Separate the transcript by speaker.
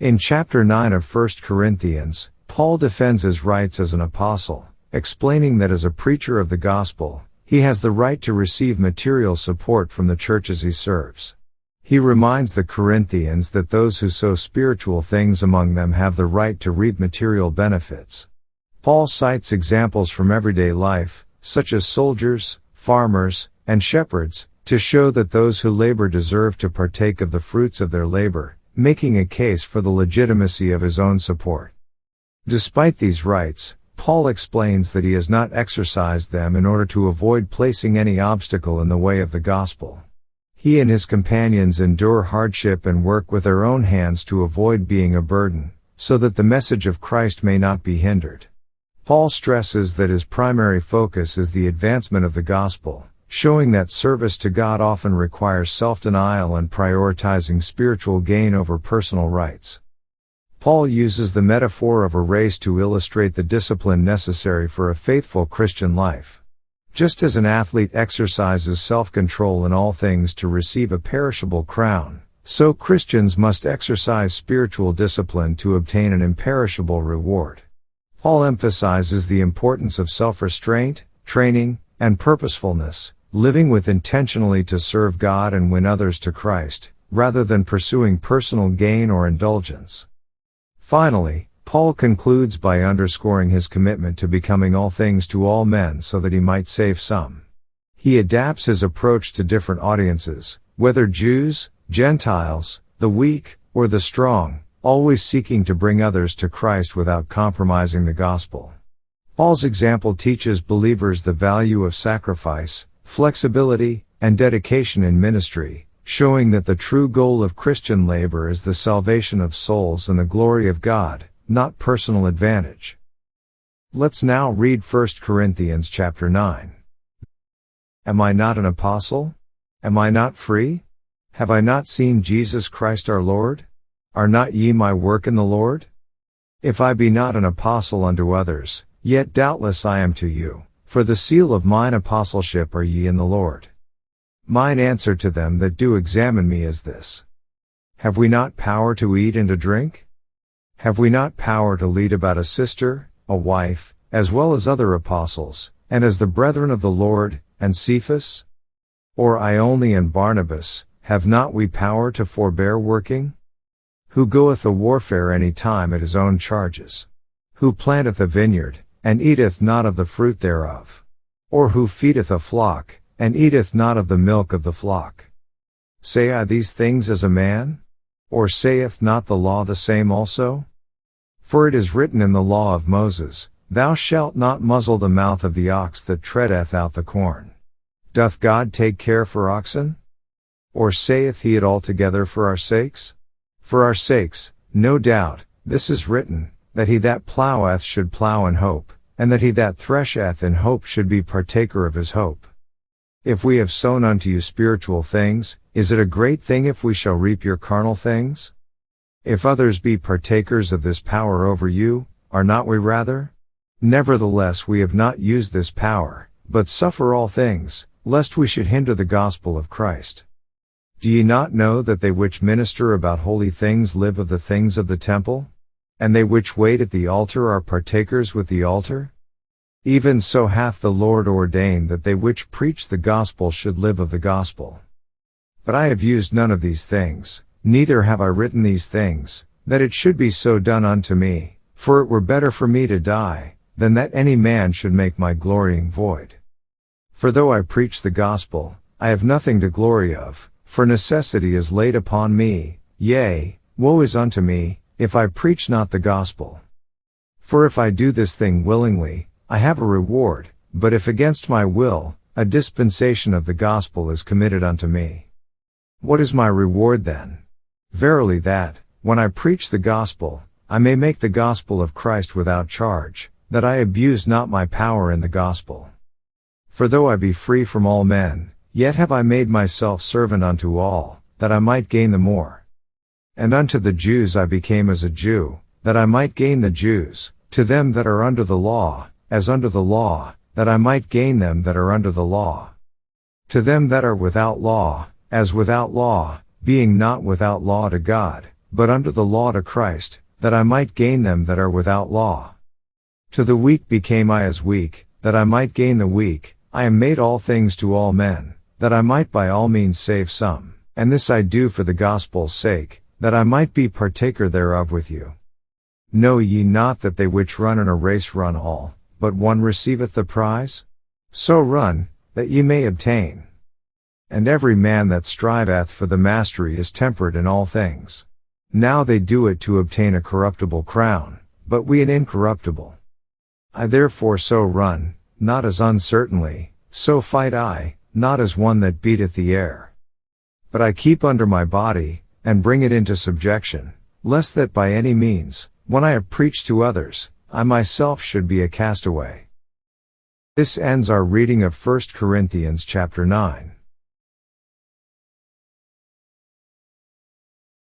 Speaker 1: In chapter 9 of 1 Corinthians, Paul defends his rights as an apostle, explaining that as a preacher of the gospel, he has the right to receive material support from the churches he serves. He reminds the Corinthians that those who sow spiritual things among them have the right to reap material benefits. Paul cites examples from everyday life, such as soldiers, farmers, and shepherds, to show that those who labor deserve to partake of the fruits of their labor, making a case for the legitimacy of his own support. Despite these rights, Paul explains that he has not exercised them in order to avoid placing any obstacle in the way of the gospel. He and his companions endure hardship and work with their own hands to avoid being a burden, so that the message of Christ may not be hindered. Paul stresses that his primary focus is the advancement of the gospel, showing that service to God often requires self-denial and prioritizing spiritual gain over personal rights. Paul uses the metaphor of a race to illustrate the discipline necessary for a faithful Christian life. Just as an athlete exercises self-control in all things to receive a perishable crown, so Christians must exercise spiritual discipline to obtain an imperishable reward. Paul emphasizes the importance of self-restraint, training, and purposefulness, living with intentionally to serve God and win others to Christ, rather than pursuing personal gain or indulgence. Finally, Paul concludes by underscoring his commitment to becoming all things to all men so that he might save some. He adapts his approach to different audiences, whether Jews, Gentiles, the weak, or the strong, always seeking to bring others to Christ without compromising the gospel. Paul's example teaches believers the value of sacrifice, flexibility, and dedication in ministry, showing that the true goal of Christian labor is the salvation of souls and the glory of God, not personal advantage. Let's now read 1 Corinthians chapter 9. Am I not an apostle? Am I not free? Have I not seen Jesus Christ our Lord? Are not ye my work in the Lord? If I be not an apostle unto others, yet doubtless I am to you, for the seal of mine apostleship are ye in the Lord. Mine answer to them that do examine me is this. Have we not power to eat and to drink? Have we not power to lead about a sister, a wife, as well as other apostles, and as the brethren of the Lord, and Cephas? Or I only and Barnabas, have not we power to forbear working? Who goeth a warfare any time at his own charges? Who planteth a vineyard, and eateth not of the fruit thereof? Or who feedeth a flock, and eateth not of the milk of the flock? Say I these things as a man? Or saith not the law the same also? For it is written in the law of Moses, Thou shalt not muzzle the mouth of the ox that treadeth out the corn. Doth God take care for oxen? Or saith he it altogether for our sakes? For our sakes, no doubt, this is written, that he that ploweth should plow in hope, and that he that thresheth in hope should be partaker of his hope. If we have sown unto you spiritual things, is it a great thing if we shall reap your carnal things? If others be partakers of this power over you, are not we rather? Nevertheless we have not used this power, but suffer all things, lest we should hinder the gospel of Christ. Do ye not know that they which minister about holy things live of the things of the temple? And they which wait at the altar are partakers with the altar? Even so hath the Lord ordained that they which preach the gospel should live of the gospel. But I have used none of these things, neither have I written these things, that it should be so done unto me, for it were better for me to die, than that any man should make my glorying void. For though I preach the gospel, I have nothing to glory of, for necessity is laid upon me, yea, woe is unto me, if I preach not the gospel. For if I do this thing willingly, I have a reward, but if against my will, a dispensation of the gospel is committed unto me. What is my reward then? Verily that, when I preach the gospel, I may make the gospel of Christ without charge, that I abuse not my power in the gospel. For though I be free from all men, yet have I made myself servant unto all, that I might gain the more. And unto the Jews I became as a Jew, that I might gain the Jews, to them that are under the law, as under the law, that I might gain them that are under the law. To them that are without law, as without law, being not without law to God, but under the law to Christ, that I might gain them that are without law. To the weak became I as weak, that I might gain the weak. I am made all things to all men, that I might by all means save some. And this I do for the gospel's sake, that I might be partaker thereof with you. Know ye not that they which run in a race run all, but one receiveth the prize? So run, that ye may obtain. And every man that striveth for the mastery is temperate in all things. Now they do it to obtain a corruptible crown, but we an incorruptible. I therefore so run, not as uncertainly, so fight I, not as one that beateth the air. But I keep under my body, and bring it into subjection, lest that by any means, when I have preached to others, I myself should be a castaway. This ends our reading of 1 Corinthians chapter 9.